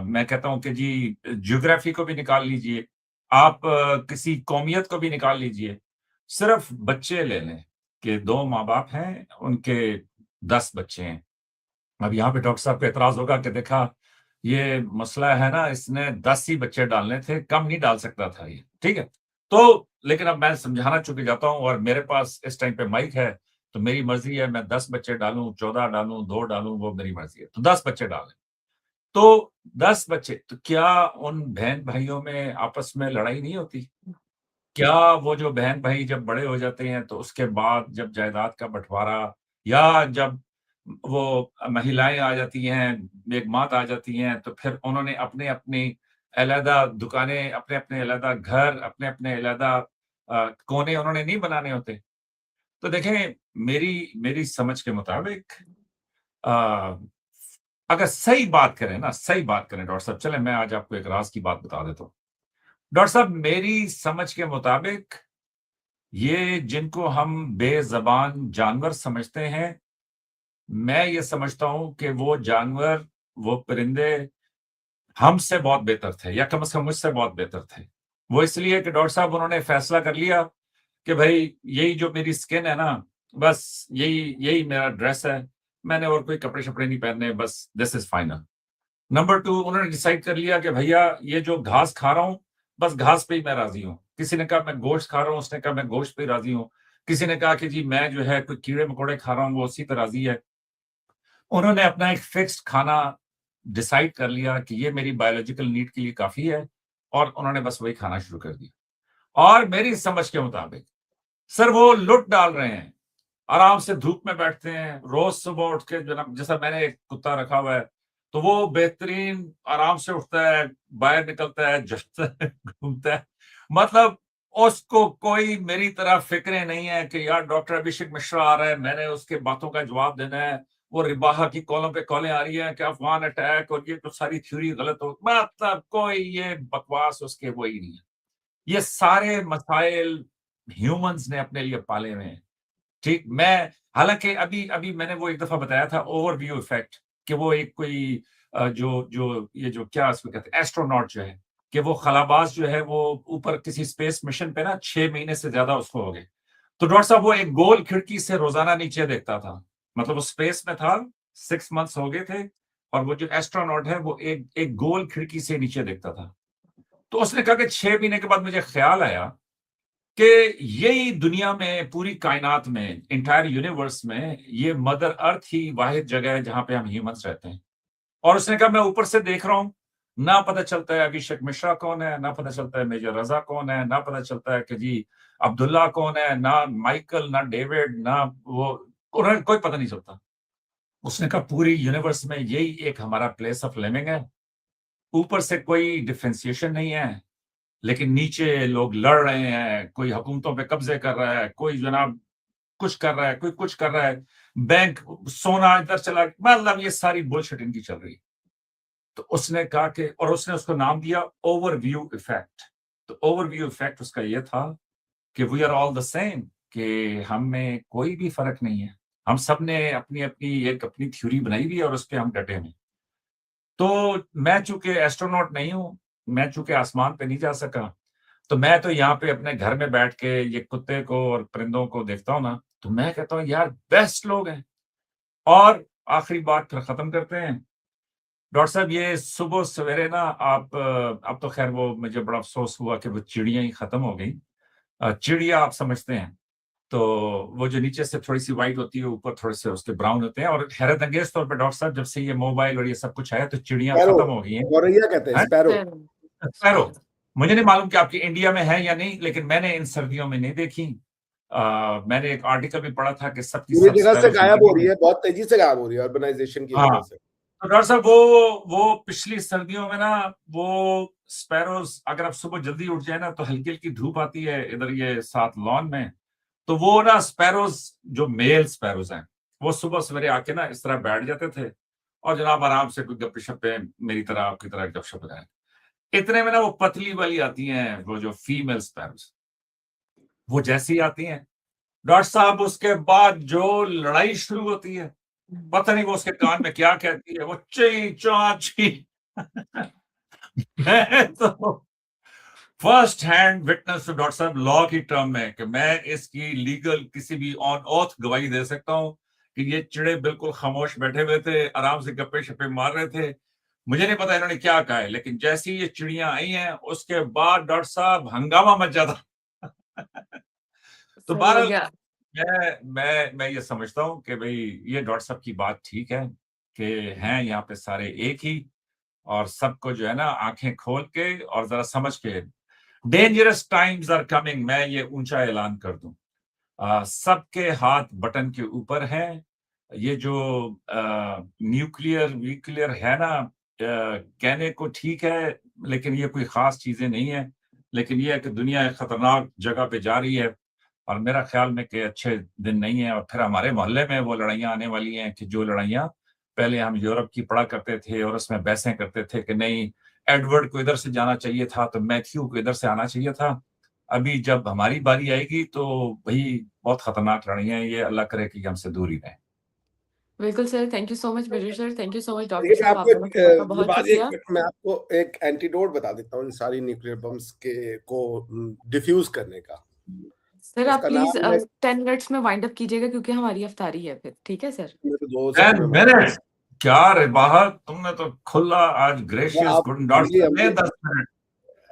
[SPEAKER 3] मैं कहता हूँ कि जी ज्योग्राफी को भी निकाल लीजिए। आप किसी कौमियत को भी निकाल लीजिए। सिर्फ़ बच्चे ले लें कि 2 माँ-बाप हैं, उनके 10 बच्चे हैं। अब यहाँ पे डॉक्टर साहब को एतराज़ होगा कि देखा, ये मसला है ना, इसने 10 ही बच्चे डालने थे, कम नहीं डाल सकता था ये, ठीक है? तो लेकिन अब मैं समझाना चूँकि जाता हूँ और मेरे पास इस टाइम पे माइक है, तो मेरी मर्ज़ी है मैं 10 बच्चे डालूँ, 14 डालूँ, 2 डालूँ, वो मेरी मर्ज़ी है। तो 10 बच्चे डालें। तो 10 बच्चे, तो क्या उन बहन-भाइयों में आपस में लड़ाई नहीं होती? क्या वो जो बहन-भाई जब बड़े हो जाते हैं, तो उसके बाद जब जायदाद का बँटवारा या जब वो महिलाएँ आ जाती हैं, बेगमात आ जाती हैं, तो फिर उन्होंने अपनी-अपनी अलहदा दुकानें, अपने-अपने अलहदा घर, अपने-अपने अलहदा कोने उन्होंने नहीं बनाने होते। तो देखें, मेरी मेरी समझ के मुताबिक अ, अगर सही बात करें ना, सही बात करें डॉक्टर साहब, चलें मैं आज आपको एक राज़ की बात बता देता हूँ। डॉक्टर साहब, मेरी समझ के मुताबिक ये जिनको हम बेज़बान जानवर समझते हैं, मैं ये समझता हूँ कि वो जानवर, वो परिंदे हमसे बहुत बेहतर थे या कम से कम मुझसे बहुत बेहतर थे। वो इसलिए कि डॉक्टर साहब उन्होंने फैसला कर लिया कि भई यही जो मेरी स्किन है ना, बस यही यही मेरा ड्रेस है। मैंने और कोई कपड़े-शपड़े नहीं पहनने, बस दिस इज़ फाइनल। नंबर 2, उन्होंने डिसाइड कर लिया कि भैया ये जो घास खा रहा हूँ, बस घास पे ही मैं राज़ी हूँ। किसी ने कहा मैं गोश्त खा रहा हूँ, उसने कहा मैं गोश्त पे राज़ी हूँ। किसी ने कहा कि जी मैं जो है कोई कीड़े-मकोड़े खा रहा हूँ, वो उसी पे राज़ी है। उन्होंने अपना एक फिक्स्ड खाना डिसाइड कर लिया कि ये मेरी बायोलॉजिकल नीड के लिए काफ़ी है और उन्होंने बस वही खाना शुरू कर दिया। और मेरी समझ के मुताबिक सर वो लुट डाल रहे हैं। आराम से धूप में बैठते हैं, रोज़ सुबह उठ के जनाब, जैसा मैंने एक कुत्ता रखा हुआ है, तो वो बेहतरीन आराम से उठता है, बाहर निकलता है, जलता है, घूमता है। मतलब उसको कोई मेरी तरह फ़िक्रें नहीं है कि यार डॉक्टर अभिषेक मिश्रा आ रहा है, मैंने उसके बातों का जवाब देना है। वो रिबाहा की कॉलों पे कॉलें आ रही हैं कि अफ़गान अटैक और ये तो सारी थ्योरी गलत हो, मतलब कोई ये बकवास उसके वो ही नहीं है। ये सारे मसाइल ह्यूमन्स ने अपने लिए पाले हुए हैं। ठीक, मैं हालाँकि अभी अभी मैंने वो एक दफ़ा बताया था ओवरव्यू इफ़ेक्ट, कि वो एक कोई जो जो ये जो क्या इसको कहते हैं एस्ट्रोनॉट जो है, कि वो खलाबाज़ जो है वो ऊपर किसी स्पेस मिशन पे ना 6 महीने से ज़्यादा उसको हो गए। तो डॉक्टर साहब वो एक गोल खिड़की से रोज़ाना नीचे देखता था। मतलब वो स्पेस में था, 6 मंथ्स हो गए थे और वो जो एस्ट्रोनॉट है वो एक एक गोल खिड़की से नीचे देखता था। तो उसने कहा कि 6 महीने के बाद मुझे ख़्याल आया कि यही दुनिया में, पूरी कायनात में, इंटायर यूनिवर्स में ये मदर अर्थ ही वाहिद जगह है जहां पे हम ह्यूमंस रहते हैं। और उसने कहा मैं ऊपर से देख रहा हूं, ना पता चलता है अभिषेक मिश्रा कौन है, ना पता चलता है मेजर रजा कौन है, ना पता चलता है कि जी अब्दुल्ला कौन है, ना माइकल, ना डेविड, ना वो, उन्हें कोई पता नहीं चलता। उसने कहा पूरी यूनिवर्स में यही एक हमारा प्लेस ऑफ लिविंग है। ऊपर से कोई डिफरेंशिएशन नहीं है, लेकिन नीचे लोग लड़ रहे हैं, कोई हुकूमतों पे कब्जे कर रहा है, कोई जनाब कुछ कर रहा है, कोई कुछ कर रहा है, बैंक, सोना इधर चला, मतलब ये सारी बुलशिट इनकी चल रही है। तो उसने कहा कि, और उसने उसको नाम दिया ओवरव्यू इफेक्ट। तो ओवरव्यू इफेक्ट उसका ये था कि we are all the same, कि हम में कोई भी फर्क नहीं है, हम सब ने अपनी अपनी एक अपनी थ्योरी बनाई हुई है और उस पर हम डटे हैं। तो मैं चूंकि एस्ट्रोनॉट नहीं हूं, मैं चूंकि आसमान पे नहीं जा सका, तो मैं तो यहाँ पे अपने घर में बैठ के ये कुत्ते को और परिंदों को देखता हूँ ना, तो मैं कहता हूँ यार बेस्ट लोग हैं। और आखिरी बात फिर खत्म करते हैं। डॉक्टर साहब ये सुबह सवेरे ना आप, अब तो खैर वो मुझे बड़ा अफसोस हुआ कि वो चिड़िया ही खत्म हो गई। चिड़िया आप समझते हैं, तो वो जो नीचे से थोड़ी सी व्हाइट होती है, ऊपर थोड़े से उसके ब्राउन होते हैं। और हैरत अंगेज तौर पर डॉक्टर साहब, जब से ये मोबाइल और ये सब कुछ आया तो चिड़िया
[SPEAKER 1] स्पैरो,
[SPEAKER 3] खत्म हो गई हैं।
[SPEAKER 1] गौरैया कहते हैं,
[SPEAKER 3] हैं?
[SPEAKER 1] स्पैरो।
[SPEAKER 3] स्पैरो, मुझे नहीं मालूम कि आपकी इंडिया में है या नहीं, लेकिन मैंने इन सर्दियों में नहीं देखी। मैंने एक आर्टिकल भी पढ़ा था कि सबकी
[SPEAKER 1] पूरी
[SPEAKER 3] सब
[SPEAKER 1] जगह से
[SPEAKER 3] स्पैरोज मर
[SPEAKER 1] गायब हो रही
[SPEAKER 3] गई।
[SPEAKER 1] है, बहुत तेजी से गायब हो रही है अर्बनाइजेशन की
[SPEAKER 3] हाँ,
[SPEAKER 1] वजह से।
[SPEAKER 3] तो डॉक्टर साहब वो पिछली सर्दियों में ना, वो स्पैरोज, अगर आप सुबह जल्दी उठ जाए ना तो हल्की हल्की धूप आती है इधर ये साथ लॉन में, तो वो ना स्पैरोज, जो मेल स्पैरोज हैं, वो सुबह सवेरे आके ना इस तरह बैठ जाते थे और जनाब आराम से कोई गप्पे शप्पे मेरी तरह आपकी तरह गपशप लगाए। इतने में ना वो पतली वाली आती हैं, वो जो फीमेल स्पैरोज, वो जैसी आती हैं डॉक्टर साहब, उसके बाद जो लड़ाई शुरू होती है, पता नहीं वो उसके कान में क्या कहती है, वो ची चाची। मैं तो first hand witness to doctor साहब लॉ की टर्म में, कि मैं इसकी लीगल किसी भी ऑन ऑथ गवाही दे सकता हूं कि ये चिड़े बिल्कुल खामोश बैठे हुए थे, आराम से गप्पे शप्पे मार रहे थे। मुझे नहीं पता इन्होंने क्या कहा है, लेकिन जैसी ये चिड़ियां आई हैं उसके बाद डॉक्टर साहब हंगामा मच जाता। तो
[SPEAKER 2] सही हो
[SPEAKER 3] बहरहाल
[SPEAKER 2] गया।
[SPEAKER 3] मैं ये समझता हूँ कि भाई ये डॉक्टर साहब की बात ठीक है कि हैं यहाँ पे सारे एक ही, और सबको जो है ना आंखें खोल के और जरा समझ के, डेंजरस टाइम्स आर कमिंग, मैं ये ऊंचा ऐलान कर दूं। सबके हाथ बटन के ऊपर हैं। ये जो न्यूक्लियर व्यूक्लियर है ना, कहने को ठीक है, लेकिन ये कोई खास चीजें नहीं है। लेकिन ये है कि दुनिया एक खतरनाक जगह पे जा रही है, और मेरा ख्याल में कि अच्छे दिन नहीं है। और फिर हमारे मोहल्ले में वो लड़ाइयाँ आने वाली हैं कि जो लड़ाइयाँ पहले हम यूरोप की पढ़ा करते थे और उसमें बहसें करते थे कि नहीं, एडवर्ड को इधर से जाना चाहिए था तो मैथ्यू को इधर से आना चाहिए था। अभी जब हमारी बारी आएगी तो वही बहुत खतरनाक लड़ाइयाँ हैं, ये अल्लाह करे कि हमसे दूर ही रहें।
[SPEAKER 2] बिल्कुल sir, thank you so much Brijesh sir, thank you so much doctor
[SPEAKER 1] देखिए, मैं
[SPEAKER 2] साहब,
[SPEAKER 1] आपको
[SPEAKER 2] आपने मुझे
[SPEAKER 1] ये
[SPEAKER 2] बहुत
[SPEAKER 1] बात
[SPEAKER 2] कुछ दिया।
[SPEAKER 1] मैं आपको एक एंटीडोट बता देता हूँ इन सारी न्यूक्लियर बम्स के को डिफ्यूज करने का।
[SPEAKER 2] सर आप
[SPEAKER 1] उसका
[SPEAKER 2] प्लीज
[SPEAKER 1] नाम है,
[SPEAKER 2] 10 मिनट्स में वाइंड अप कीजिएगा क्योंकि हमारी अफ्तारी है फिर, ठीक है सर?
[SPEAKER 1] मेरे 2
[SPEAKER 3] 10
[SPEAKER 1] सेकंड में बता,
[SPEAKER 3] मिनट्स क्या रे बाहर, तुमने तो खुला आज ग्रेशियस
[SPEAKER 1] आप
[SPEAKER 3] गुड
[SPEAKER 1] हम
[SPEAKER 3] डॉट
[SPEAKER 1] भी हम
[SPEAKER 3] ने
[SPEAKER 1] भी
[SPEAKER 3] 10 मिनट,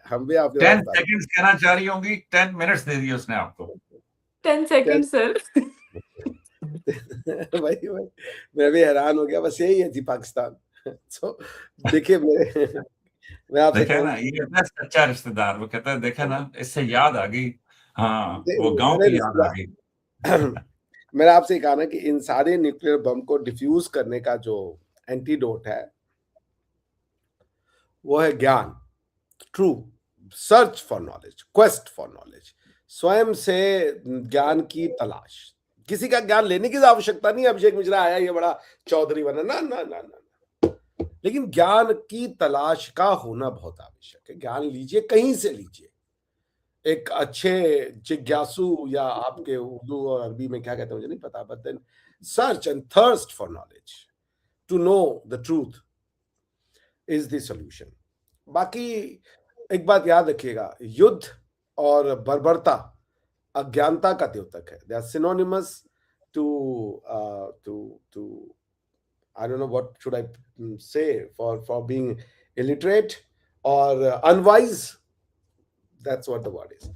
[SPEAKER 1] हम भी आपके साथ
[SPEAKER 3] 10
[SPEAKER 1] अफ्तारी
[SPEAKER 3] सेकंड्स कहना चाह रही होंगी, 10 मिनट्स दे दिए उसने आपको।
[SPEAKER 2] 10 सेकंड सर।
[SPEAKER 1] वही वही मैं भी हैरान हो गया, बस यही है जी पाकिस्तान। सो देखिए, मैं आपसे
[SPEAKER 3] देखा है
[SPEAKER 1] कहूँ,
[SPEAKER 3] ना, ये कहता है सच्चा रिश्तेदार, वो कहता है देखा ना, इससे याद आ गई, हाँ वो गांव
[SPEAKER 1] मैंने
[SPEAKER 3] की याद आ गई।
[SPEAKER 1] मैंने आपसे कहा ना कि इन सारे न्यूक्लियर बम को डिफ्यूज करने का जो एंटीडोट है वो है ज्ञान, true search for knowledge, quest for knowledge, स्वयं से ज्ञान की तलाश। किसी का ज्ञान लेने की आवश्यकता नहीं। अभिषेक मिश्रा आया, ये बड़ा चौधरी बना, ना ना ना ना, लेकिन ज्ञान की तलाश का होना बहुत आवश्यक है। ज्ञान लीजिए, कहीं से लीजिए, एक अच्छे जिज्ञासु, या आपके उर्दू और अरबी में क्या कहते हैं मुझे नहीं पता, but then search and thirst for knowledge to know the truth is the solution. बाकी एक बात याद रखिएगा, युद्ध और बर्बरता अज्ञानता का द्योतक है। They are synonymous to to I don't know what should I say for being illiterate or unwise. That's what the word is.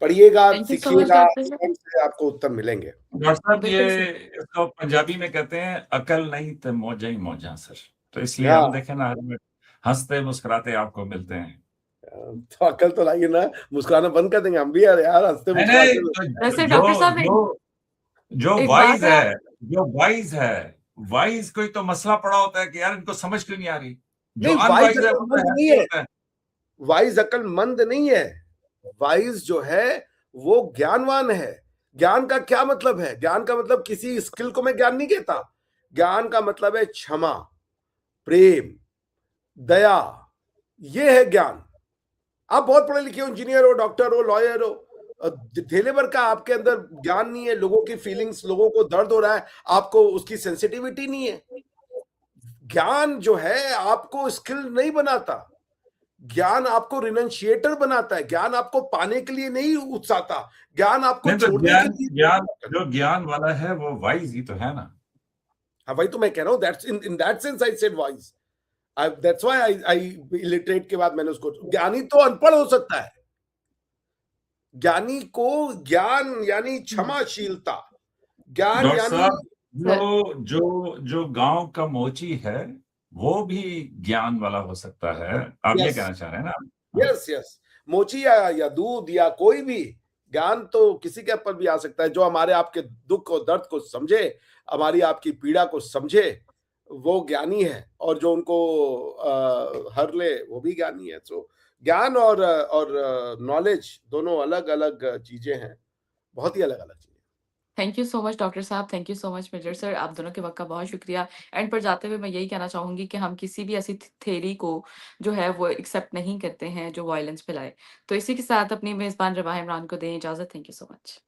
[SPEAKER 2] Thank
[SPEAKER 1] पढ़िएगा,
[SPEAKER 2] यू सो मच
[SPEAKER 1] सीखिएगा,
[SPEAKER 2] डॉक्टर साहब।
[SPEAKER 1] जीवन से आपको उत्तर मिलेंगे।
[SPEAKER 3] डॉक्टर साहब
[SPEAKER 2] बिल्कुल
[SPEAKER 3] ये
[SPEAKER 2] सर।
[SPEAKER 3] इसको पंजाबी में कहते हैं अकल नहीं तो मौजा ही मौजा सर। तो इसलिए
[SPEAKER 1] हाँ,
[SPEAKER 3] हम देखें ना हमें हंसते मुस्कुराते आपको मिलते हैं।
[SPEAKER 1] तो अकल तो लाइए ना, मुस्कुराना बंद कर देंगे हम भी यार, हँसते
[SPEAKER 3] नहीं
[SPEAKER 1] मुस्कुराते।
[SPEAKER 3] नहीं, तो
[SPEAKER 2] वैसे
[SPEAKER 3] जो
[SPEAKER 2] डॉक्टर साहब
[SPEAKER 3] जो जो
[SPEAKER 2] एक बात
[SPEAKER 3] वाइज
[SPEAKER 2] है आप
[SPEAKER 3] है, जो वाइज है, वाइज कोई तो मसला पड़ा होता है कि यार इनको समझ क्यों नहीं आ रही। जो
[SPEAKER 1] नहीं, वाइज़
[SPEAKER 3] अनवाइज है वो तो
[SPEAKER 1] अक्लमंद नहीं
[SPEAKER 3] हैप्पी
[SPEAKER 1] है,
[SPEAKER 3] होता है।
[SPEAKER 1] वाइज़ अक्लमंद नहीं है। वाइज़ जो है वो ज्ञानवान है। ज्ञान का क्या मतलब है? ज्ञान का मतलब किसी स्किल को मैं ज्ञान नहीं कहता। ज्ञान का मतलब है क्षमा, प्रेम, दया, ये है ज्ञान। आप बहुत पढ़े लिखे हो, इंजीनियर हो, डॉक्टर हो, लॉयर हो, धेले भर का आपके अंदर ज्ञान नहीं है, लोगों की फीलिंग्स, लोगों को दर्द हो रहा है, आपको उसकी सेंसिटिविटी नहीं है। ज्ञान जो है आपको स्किल नहीं बनाता, ज्ञान आपको रिनंशिएटर बनाता है, ज्ञान आपको पाने के लिए नहीं उकसाता, ज्ञान आपको
[SPEAKER 3] नहीं तो
[SPEAKER 1] छोड़ने के
[SPEAKER 3] ज्ञान
[SPEAKER 1] लिए।
[SPEAKER 3] ज्ञान जो ज्ञान वाला है वो वाइज ही तो है ना।
[SPEAKER 1] हाँ, वही तो मैं कह रहा हूँ, that's in that sense I said wise. That's why I illiterate के बाद मैंने उसको, ज्ञानी तो अनपढ़ हो सकता है, ज्ञानी को ज्ञान यानी क्षमाशीलता, ज्ञान
[SPEAKER 3] डॉक्टर
[SPEAKER 1] यानी
[SPEAKER 3] साहब
[SPEAKER 2] सर
[SPEAKER 3] जो जो जो गांव का मोची है वो भी ज्ञान वाला हो सकता है, आप ये
[SPEAKER 1] यस
[SPEAKER 3] कहना चाह रहे हैं ना। हाँ।
[SPEAKER 1] यस यस, मोची या दूध या कोई भी ज्ञान तो किसी के ऊपर भी आ सकता है, जो हमारे आपके दुख और दर्द को समझे, हमारी आपकी पीड़ा को समझे, वो ज्ञानी है, और जो उनको हर ले वो भी ज्ञानी है। सो ज्ञान और नॉलेज दोनों अलग अलग चीजें हैं, बहुत ही अलग अलग चीजें।
[SPEAKER 2] Thank you so much doctor साहब, thank you so much major sir, आप दोनों के वक़्त का बहुत शुक्रिया। एंड पर जाते हुए मैं यही कहना चाहूँगी कि हम किसी भी ऐसी थ्योरी को जो है वो एक्सेप्ट नहीं करते हैं जो वायलेंस फैलाए। तो इसी के साथ अपनी मेज़बान रबाह इमरान को दें इजाज़त। Thank you so much.